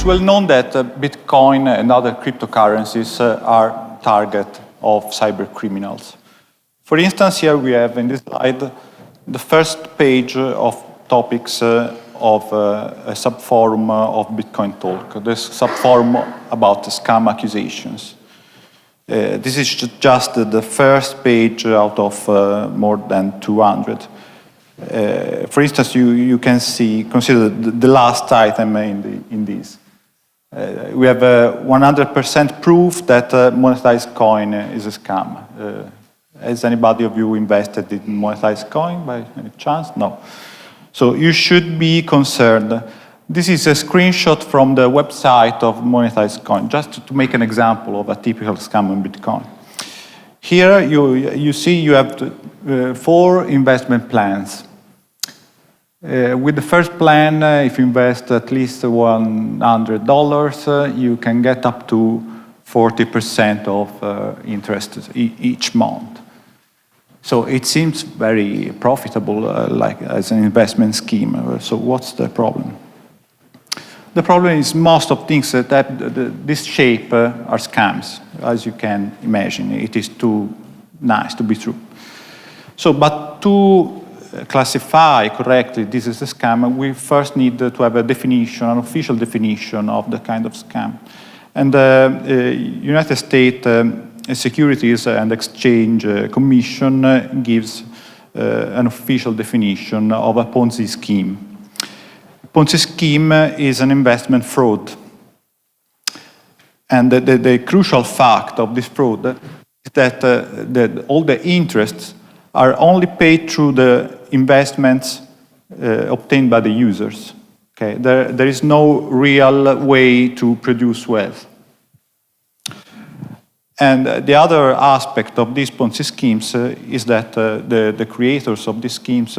is well known that Bitcoin and other cryptocurrencies are target of cyber criminals. For instance, here we have in this slide the first page of topics of a subforum of Bitcoin Talk, this subforum about scam accusations. This is just the first page out of more than 200. For instance, you can consider the last item in this. We have 100% proof that monetized coin is a scam. Has anybody of you invested in monetized coin by any chance? No. So you should be concerned. This is a screenshot from the website of monetized coin, just to make an example of a typical scam on Bitcoin. Here you see you have 4 investment plans. With the first plan, if you invest at least $100, you can get up to 40% of interest each month. So it seems very profitable, like as an investment scheme. So what's the problem? The problem is most of things that have this shape are scams, as you can imagine. It is too nice to be true. So, but to classify correctly this is a scam, we first need to have a definition, an official definition of the kind of scam. And the United States Securities and Exchange Commission gives an official definition of a Ponzi scheme. Ponzi scheme is an investment fraud. And the crucial fact of this fraud is that all the interests are only paid through the investments obtained by the users. Okay? There is no real way to produce wealth. And the other aspect of these Ponzi schemes is that the creators of these schemes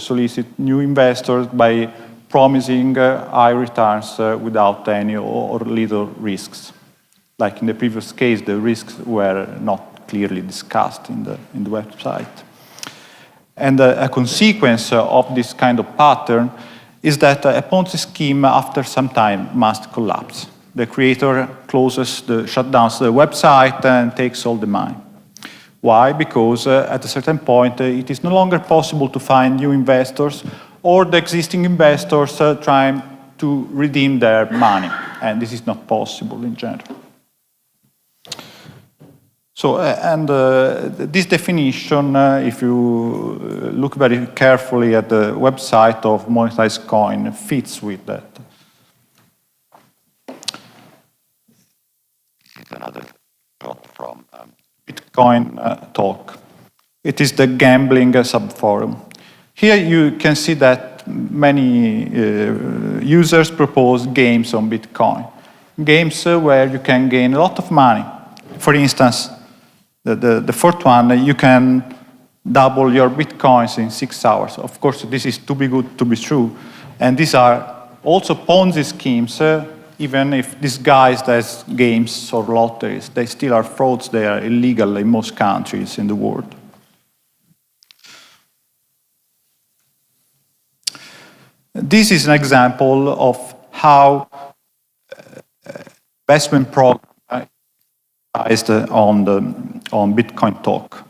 solicit new investors by promising high returns without any or little risks. Like in the previous case, the risks were not clearly discussed in the website. And a consequence of this kind of pattern is that a Ponzi scheme, after some time, must collapse. The creator shut down the website and takes all the money. Why? Because at a certain point, it is no longer possible to find new investors, or the existing investors trying to redeem their money. And this is not possible in general. So, this definition, if you look very carefully at the website of monetized coin, fits with that. Another shot from Bitcoin Talk. It is the gambling subforum. Here you can see that many users propose games on Bitcoin. Games where you can gain a lot of money. For instance, the fourth one, you can double your Bitcoins in 6 hours. Of course, this is too good to be true. And these are also Ponzi schemes, even if disguised as games or lotteries. They still are frauds. They are illegal in most countries in the world. This is an example of how investment programs on Bitcoin Talk.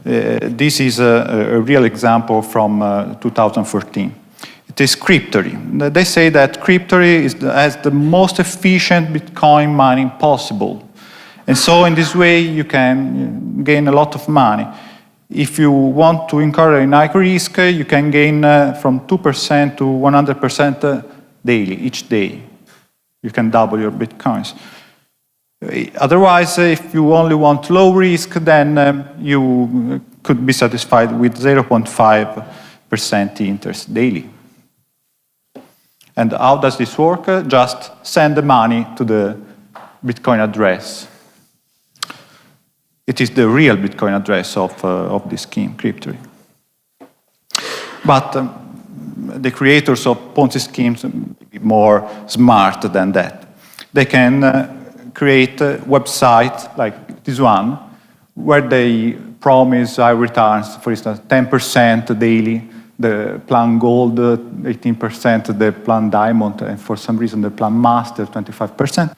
This is a real example from 2014. It is Cryptory. They say that Cryptory has the most efficient Bitcoin mining possible. And so in this way, you can gain a lot of money. If you want to incur a high risk, you can gain from 2% to 100% daily, each day. You can double your Bitcoins. Otherwise, if you only want low risk, then you could be satisfied with 0.5% interest daily. And how does this work? Just send the money to the Bitcoin address. It is the real Bitcoin address of this scheme, Cryptory. But the creators of Ponzi schemes are more smart than that. They can create a website like this one, where they promise high returns, for instance, 10% daily, the plan gold 18%, the plan diamond, and for some reason the plan master 25%.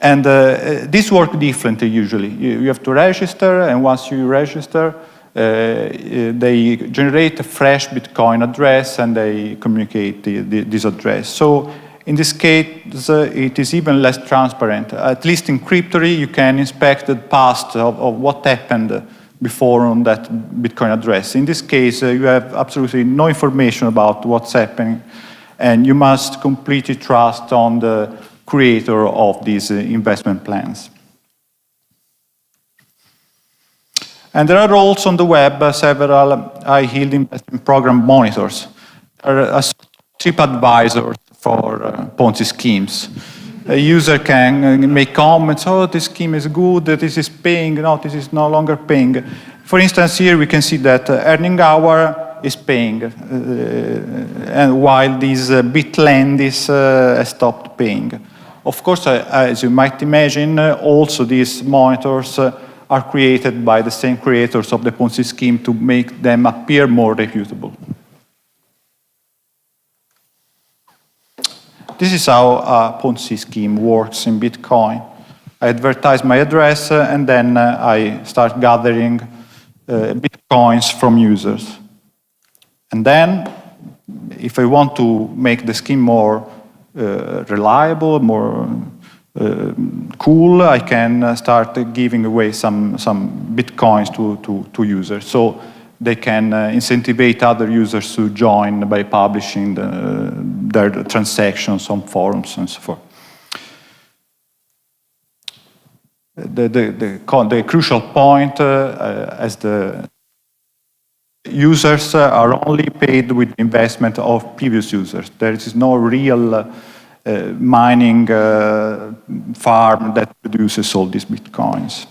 And this works differently usually. You have to register, and once you register, they generate a fresh Bitcoin address and they communicate this address. So in this case, it is even less transparent. At least in Cryptory, you can inspect the past of what happened before on that Bitcoin address. In this case, you have absolutely no information about what's happening, and you must completely trust on the creator of these investment plans. And there are also on the web several high-yield investment program monitors. There are a TripAdvisor for Ponzi schemes. A user can make comments, oh, this scheme is good, this is paying, no, this is no longer paying. For instance, here we can see that earning hour is paying, and while this Bitland has stopped paying. Of course, as you might imagine, also these monitors are created by the same creators of the Ponzi scheme to make them appear more reputable. This is how a Ponzi scheme works in Bitcoin. I advertise my address, and then I start gathering Bitcoins from users. And then, if I want to make the scheme more reliable, more cool, I can start giving away some Bitcoins to users. So they can incentivize other users to join by publishing their transactions on forums and so forth. The crucial point, as the users are only paid with investment of previous users. There is no real mining farm that produces all these Bitcoins.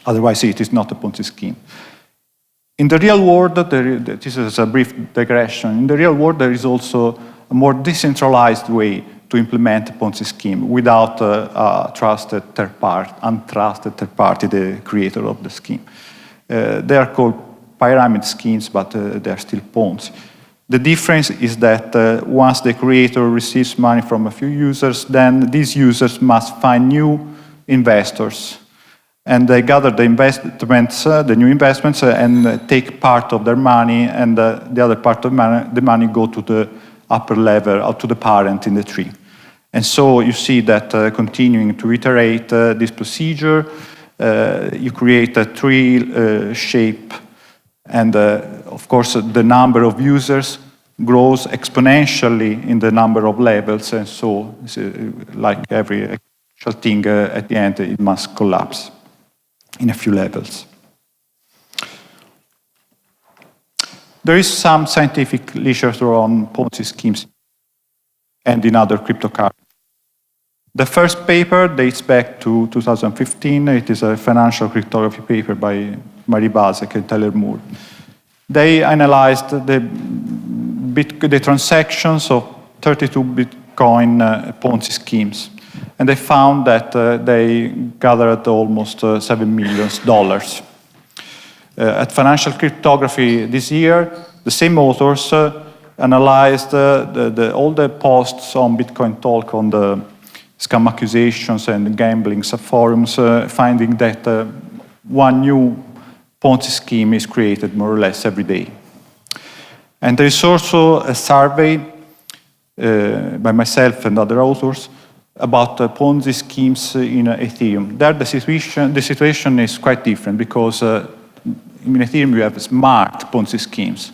Otherwise, it is not a Ponzi scheme. In the real world, this is a brief digression. In the real world, there is also a more decentralized way to implement a Ponzi scheme without a trusted untrusted third party, the creator of the scheme. They are called pyramid schemes, but they are still Ponzi. The difference is that once the creator receives money from a few users, then these users must find new investors. And they gather the investments, the new investments, and take part of their money, and the other part of the money go to the upper level, or to the parent in the tree. And so you see that continuing to iterate this procedure, you create a tree shape, and of course the number of users grows exponentially in the number of levels, and so like every thing at the end, it must collapse in a few levels. There is some scientific literature on Ponzi schemes and in other cryptocurrencies. The first paper dates back to 2015. It is a financial cryptography paper by Mary Bazek and Tyler Moore. They analyzed the transactions of 32 Bitcoin Ponzi schemes. And they found that they gathered almost $7 million. At Financial Cryptography this year, the same authors analyzed all the posts on Bitcoin Talk on the scam accusations and gambling forums, finding that one new Ponzi scheme is created more or less every day. And there is also a survey by myself and other authors about Ponzi schemes in Ethereum. There the situation is quite different, because in Ethereum you have smart Ponzi schemes.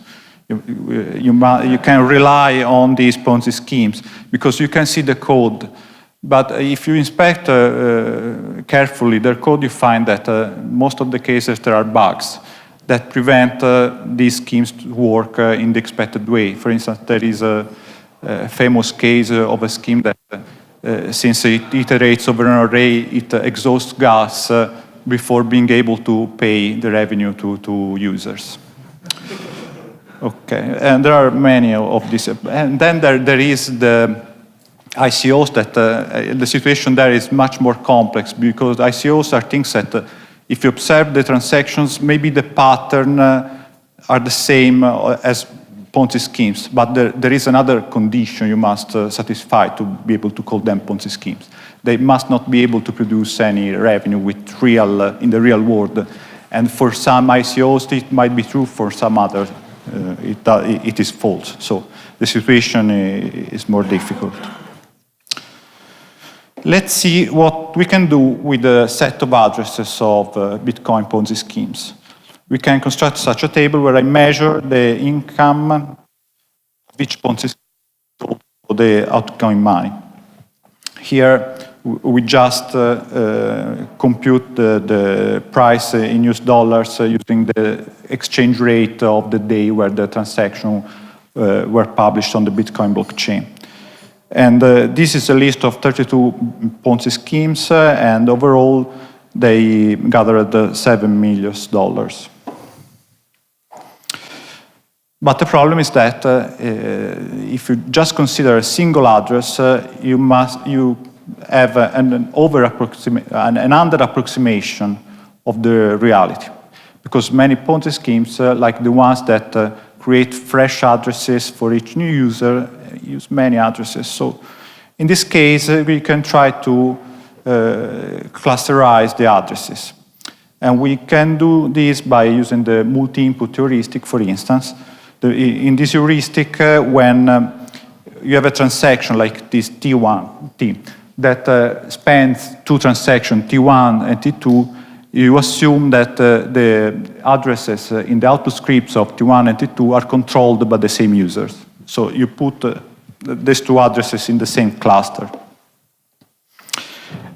You can rely on these Ponzi schemes because you can see the code. But if you inspect carefully their code, you find that most of the cases there are bugs that prevent these schemes to work in the expected way. For instance, there is a famous case of a scheme that since it iterates over an array, it exhausts gas before being able to pay the revenue to users. Okay, and there are many of these. And then there is the ICOs that the situation there is much more complex, because ICOs are things that if you observe the transactions, maybe the pattern are the same as Ponzi schemes, but there is another condition you must satisfy to be able to call them Ponzi schemes. They must not be able to produce any revenue with in the real world. And for some ICOs, it might be true. For some others, it is false. So the situation is more difficult. Let's see what we can do with a set of addresses of Bitcoin Ponzi schemes. We can construct such a table where I measure the income of each Ponzi scheme for the outgoing money. Here, we just compute the price in US dollars using the exchange rate of the day where the transactions were published on the Bitcoin blockchain. And this is a list of 32 Ponzi schemes, and overall, they gathered $7 million. But the problem is that if you just consider a single address, you have an under-approximation of the reality. Because many Ponzi schemes, like the ones that create fresh addresses for each new user, use many addresses. So in this case, we can try to clusterize the addresses. And we can do this by using the multi-input heuristic, for instance. In this heuristic, when you have a transaction like this T1, that spans two transactions, T1 and T2, you assume that the addresses in the output scripts of T1 and T2 are controlled by the same users. So you put these two addresses in the same cluster.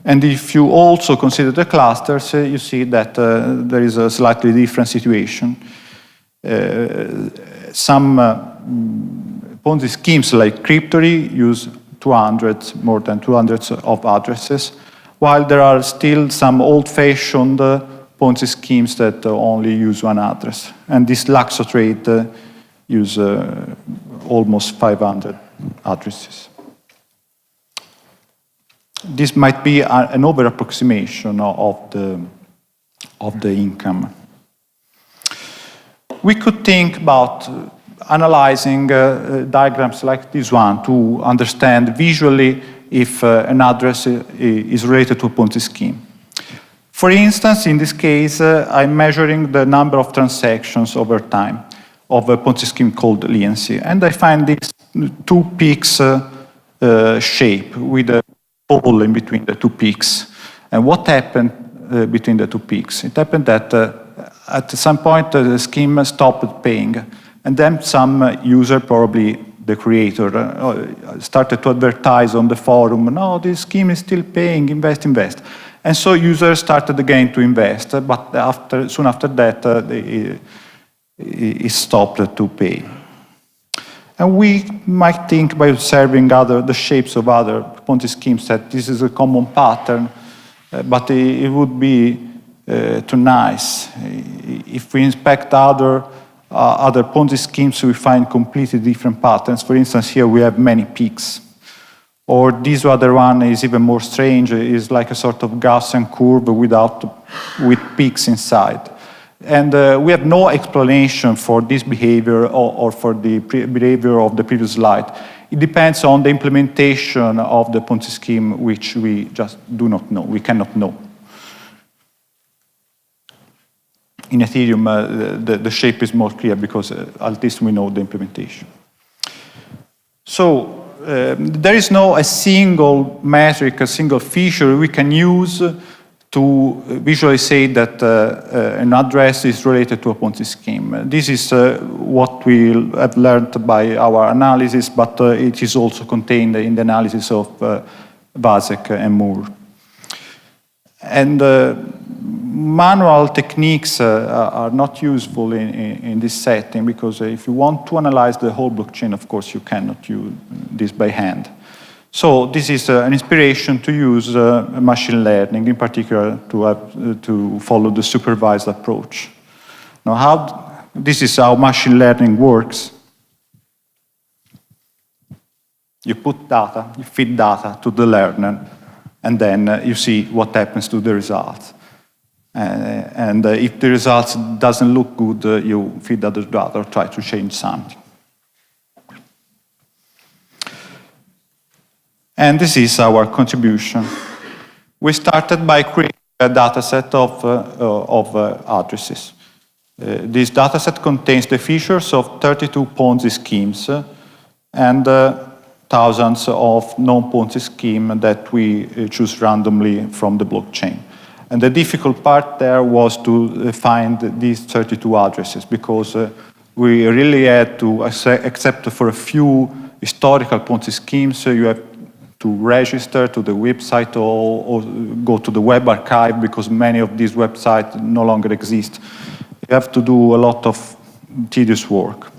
And if you also consider the clusters, you see that there is a slightly different situation. Some Ponzi schemes like Cryptory use more than 200 of addresses, while there are still some old-fashioned Ponzi schemes that only use one address. And this Luxotrade use almost 500 addresses. This might be an over-approximation of the income. We could think about analyzing diagrams like this one to understand visually if an address is related to a Ponzi scheme. For instance, in this case, I'm measuring the number of transactions over time of a Ponzi scheme called leniency. And I find this two peaks shape with a hole in between the two peaks. And what happened between the two peaks? It happened that at some point the scheme stopped paying. And then some user, probably the creator, started to advertise on the forum, no, this scheme is still paying, invest, invest. And so users started again to invest, but soon after that, it stopped to pay. And we might think by observing the shapes of other Ponzi schemes that this is a common pattern, but it would be too nice. If we inspect other Ponzi schemes, we find completely different patterns. For instance, here we have many peaks. Or this other one is even more strange. It's like a sort of Gaussian curve with peaks inside. And we have no explanation for this behavior or for the behavior of the previous slide. It depends on the implementation of the Ponzi scheme, which we just do not know. We cannot know. In Ethereum, the shape is more clear because at least we know the implementation. So there is no a single metric, a single feature we can use to visually say that an address is related to a Ponzi scheme. This is what we have learned by our analysis, but it is also contained in the analysis of Vasek and Moore. And manual techniques are not useful in this setting because if you want to analyze the whole blockchain, of course, you cannot use this by hand. So this is an inspiration to use machine learning, in particular to follow the supervised approach. Now, this is how machine learning works. You put data, you feed data to the learner, and then you see what happens to the results. And if the results doesn't look good, you feed other data or try to change something. And this is our contribution. We started by creating a dataset of addresses. This dataset contains the features of 32 Ponzi schemes and thousands of non-Ponzi schemes that we choose randomly from the blockchain. And the difficult part there was to find these 32 addresses, because we really had to, except for a few historical Ponzi schemes, you have to register to the website or go to the web archive, because many of these websites no longer exist. You have to do a lot of tedious work.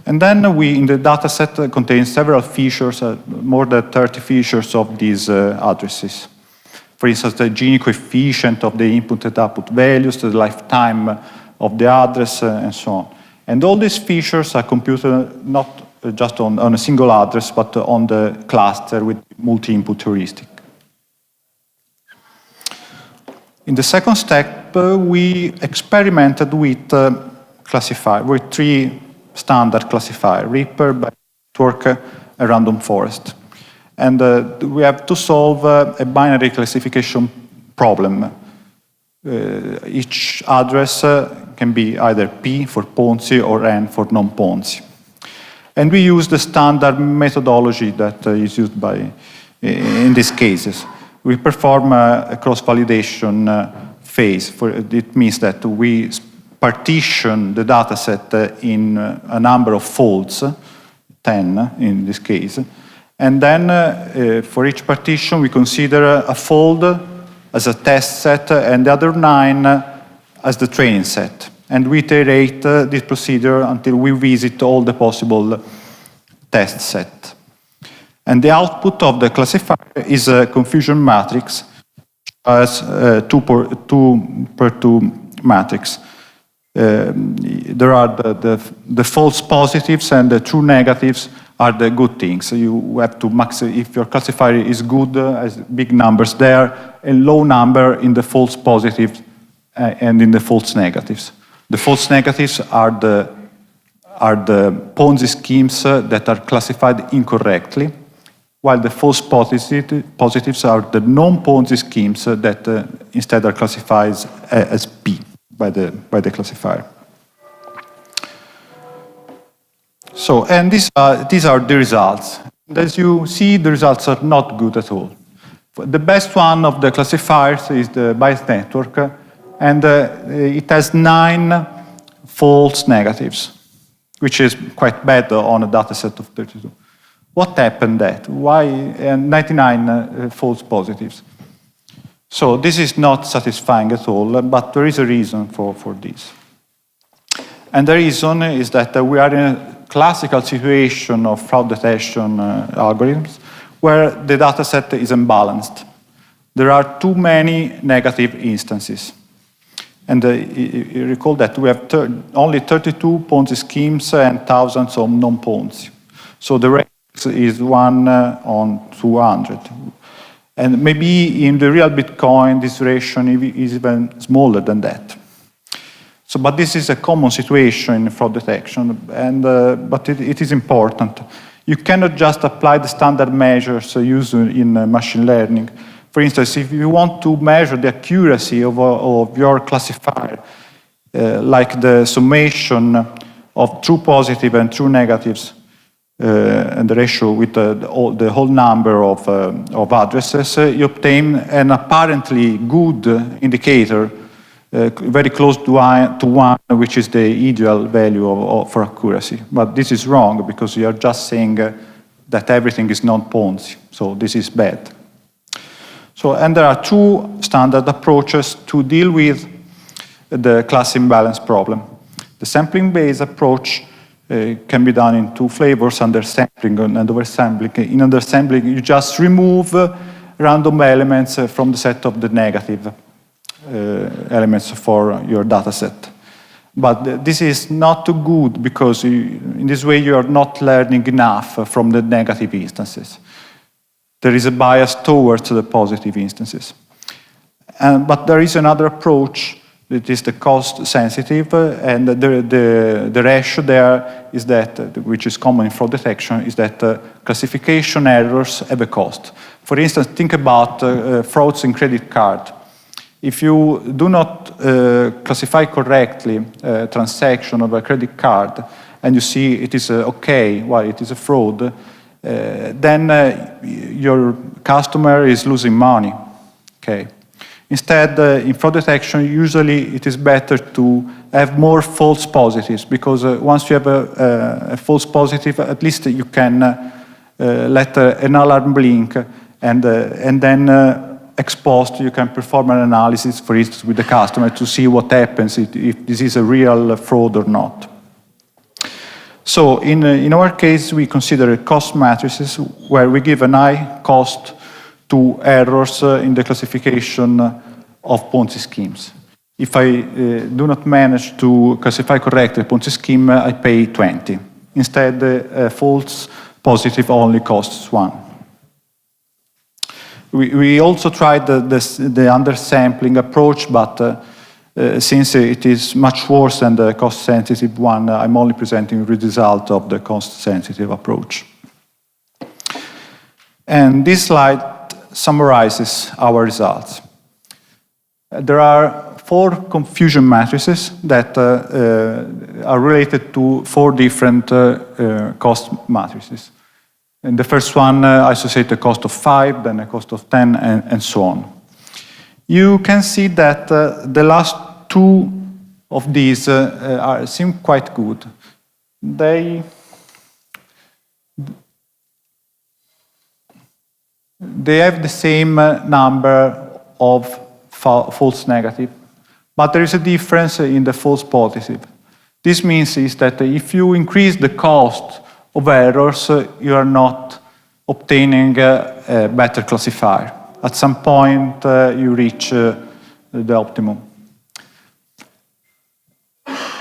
And then in the dataset contains several features, more than 30 features of these addresses. For instance, the Gini coefficient of the input and output values, the lifetime of the address, and so on. And all these features are computed not just on a single address, but on the cluster with multi-input heuristic. In the second step, we experimented with classifier, with 3 standard classifiers: Reaper, network, and random forest. And we have to solve a binary classification problem. Each address can be either P for Ponzi or N for non-Ponzi. And we use the standard methodology that is used in these cases. We perform a cross-validation phase. It means that we partition the dataset in a number of folds, 10 in this case. And then for each partition, we consider a fold as a test set and the other 9 as the training set. And we iterate this procedure until we visit all the possible test set. And the output of the classifier is a confusion matrix as 2 per 2 matrix. There are the false positives and the true negatives are the good things. You have to if your classifier is good, has big numbers there, a low number in the false positives and in the false negatives. The false negatives are the Ponzi schemes that are classified incorrectly, while the false positives are the non-Ponzi schemes that instead are classified as P by the classifier. So, and these are the results. And as you see, the results are not good at all. The best one of the classifiers is the bias network, and it has 9 false negatives, which is quite bad on a data set of 32. What happened that? Why 99 false positives? So this is not satisfying at all, but there is a reason for this. And the reason is that we are in a classical situation of fraud detection algorithms where the data set is unbalanced. There are too many negative instances. And you recall that we have only 32 Ponzi schemes and thousands of non-Ponzi. So the rate is 1 on 200. And maybe in the real Bitcoin, this ratio is even smaller than that. So, but this is a common situation in fraud detection, and, but it is important. You cannot just apply the standard measures used in machine learning. For instance, if you want to measure the accuracy of your classifier, like the summation of true positive and true negatives, and the ratio with the whole number of addresses, you obtain an apparently good indicator, very close to 1, which is the ideal value for accuracy. But this is wrong, because you are just saying that everything is non-Ponzi. So this is bad. So, and there are 2 standard approaches to deal with the class imbalance problem. The sampling-based approach can be done in 2 flavors, undersampling and oversampling. In undersampling, you just remove random elements from the set of the negative elements for your data set. But this is not too good, because in this way you are not learning enough from the negative instances. There is a bias towards the positive instances. But there is another approach it is the cost sensitive, and the ratio there is that, which is common in fraud detection, is that classification errors have a cost. For instance, think about frauds in credit card. If you do not classify correctly a transaction of a credit card, and you see it is okay, while it is a fraud, then your customer is losing money. Okay. Instead, in fraud detection, usually it is better to have more false positives, because once you have a false positive, at least you can let an alarm blink, and then ex post you can perform an analysis, for instance, with the customer to see what happens if this is a real fraud or not. So in our case, we consider cost matrices where we give an high cost to errors in the classification of Ponzi schemes. If I do not manage to classify correctly a Ponzi scheme, I pay 20. Instead, false positive only costs 1. We also tried the undersampling approach, but since it is much worse than the cost-sensitive one, I'm only presenting the result of the cost-sensitive approach. And this slide summarizes our results. There are 4 confusion matrices that are related to 4 different cost matrices. And the first one associates a cost of 5, then a cost of 10, and so on. You can see that the last 2 of these seem quite good. They have the same number of false negative, but there is a difference in the false positive. This means is that if you increase the cost of errors, you are not obtaining a better classifier. At some point, you reach the optimum.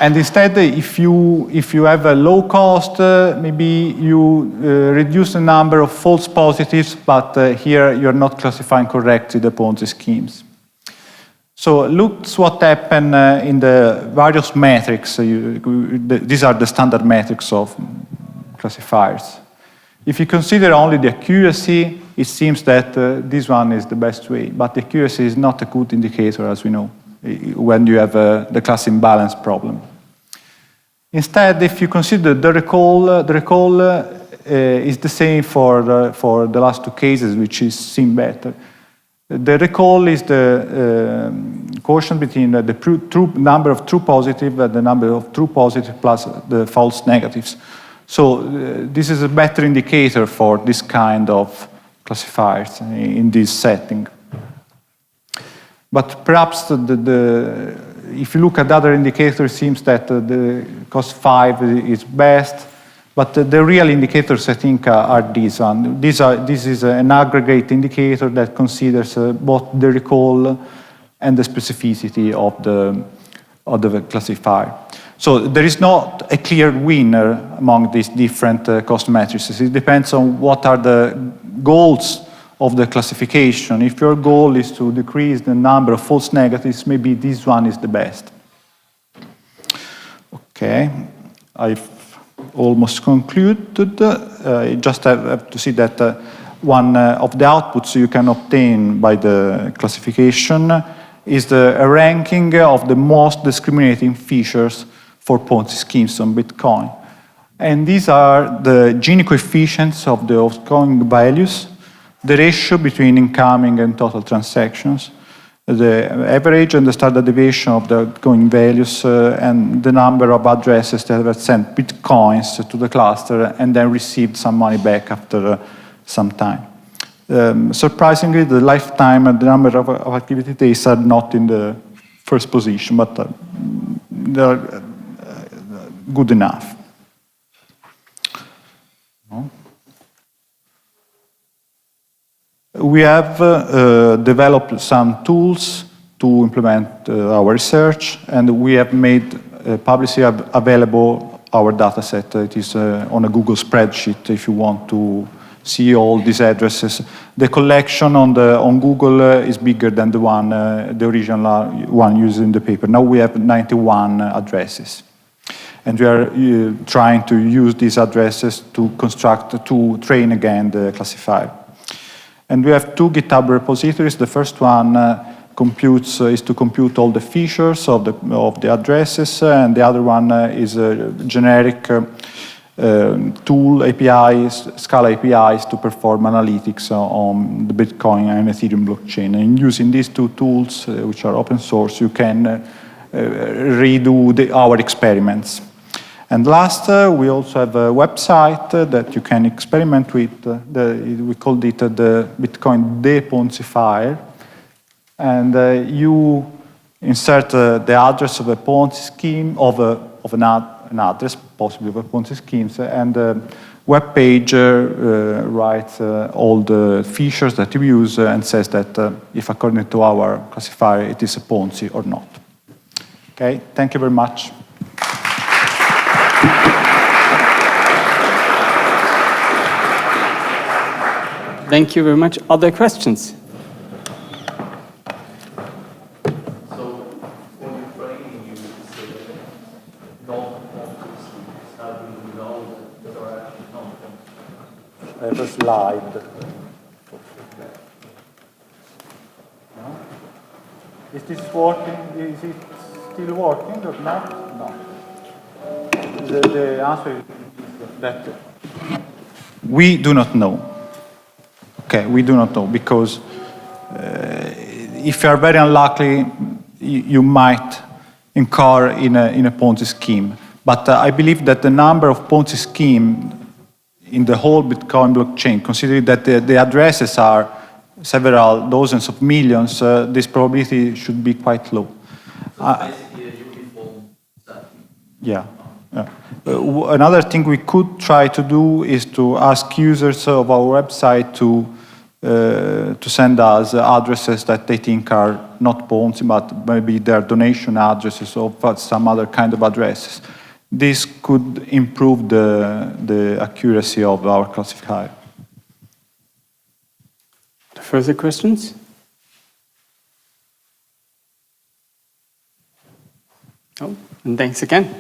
And instead, if you have a low cost, maybe you reduce the number of false positives, but here you're not classifying correctly the Ponzi schemes. So look what happened in the various metrics. These are the standard metrics of classifiers. If you consider only the accuracy, it seems that this one is the best way, but the accuracy is not a good indicator, as we know, when you have the class imbalance problem. Instead, if you consider the recall is the same for the last 2 cases, which seem better. The recall is the quotient between the true number of true positive and the number of true positive plus the false negatives. So this is a better indicator for this kind of classifiers in this setting. But perhaps if you look at other indicators, it seems that the cost 5 is best. But the real indicators, I think, are these one. This is an aggregate indicator that considers both the recall and the specificity of the classifier. So there is not a clear winner among these different cost matrices. It depends on what are the goals of the classification. If your goal is to decrease the number of false negatives, maybe this one is the best. Okay, I've almost concluded. I just have to see that one of the outputs you can obtain by the classification is a ranking of the most discriminating features for Ponzi schemes on Bitcoin. And these are the Gini coefficients of the outgoing values, the ratio between incoming and total transactions, the average and the standard deviation of the outgoing values, and the number of addresses that have sent Bitcoins to the cluster and then received some money back after some time. Surprisingly, the lifetime and the number of activity days are not in the first position, but they are good enough. We have developed some tools to implement our research, and we have made publicly available our dataset. It is on a Google spreadsheet if you want to see all these addresses. The collection on Google is bigger than the original one used in the paper. Now we have 91 addresses. And we are trying to use these addresses to train again the classifier. And we have 2 GitHub repositories. The first one is to compute all the features of the addresses, and the other one is a generic tool APIs, Scala APIs to perform analytics on the Bitcoin and Ethereum blockchain. And using these 2 tools, which are open source, you can redo our experiments. And last, we also have a website that you can experiment with. We called it the Bitcoin Ponzi file. And you insert the address of a Ponzi scheme, of an address, possibly of a Ponzi scheme, and the web page writes all the features that you use and says that if according to our classifier it is a Ponzi or not. Okay, thank you very much. Thank you very much. Other questions? So, for your training, you say non-Ponzi, how do you know that there are actually non-Ponzi? I have a slide. No? Is this working? Is it still working or not? No. The answer is that we do not know. Okay, we do not know, because if you are very unlucky, you might incur in a Ponzi scheme. But I believe that the number of Ponzi schemes in the whole Bitcoin blockchain, considering that the addresses are several dozens of millions, this probability should be quite low. So basically a uniform setting. Yeah. Another thing we could try to do is to ask users of our website to send us addresses that they think are not Ponzi, but maybe their donation addresses or some other kind of addresses. This could improve the accuracy of our classifier. Further questions? Oh, and thanks again.